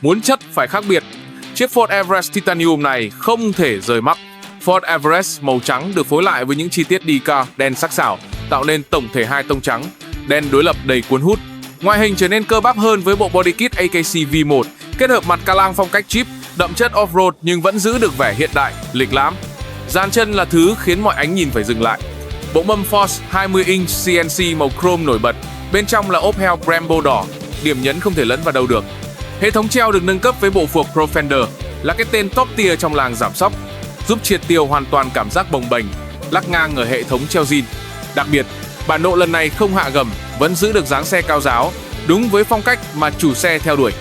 Muốn chất phải khác biệt. Chiếc Ford Everest Titanium này không thể rời mắt. Ford Everest màu trắng được phối lại với những chi tiết decal đen sắc sảo, tạo nên tổng thể hai tông trắng, đen đối lập đầy cuốn hút. Ngoại hình trở nên cơ bắp hơn với bộ body kit AKC V1, kết hợp mặt ca lang phong cách Jeep, đậm chất off-road nhưng vẫn giữ được vẻ hiện đại, lịch lãm. Dàn chân là thứ khiến mọi ánh nhìn phải dừng lại. Bộ mâm Force 20 inch CNC màu chrome nổi bật, bên trong là ốp heo Brembo đỏ, điểm nhấn không thể lẫn vào đâu được. Hệ thống treo được nâng cấp với bộ phuộc Profender, là cái tên top tier trong làng giảm xóc, giúp triệt tiêu hoàn toàn cảm giác bồng bềnh, lắc ngang ở hệ thống treo zin. Đặc biệt, bản độ lần này không hạ gầm, vẫn giữ được dáng xe cao ráo, đúng với phong cách mà chủ xe theo đuổi.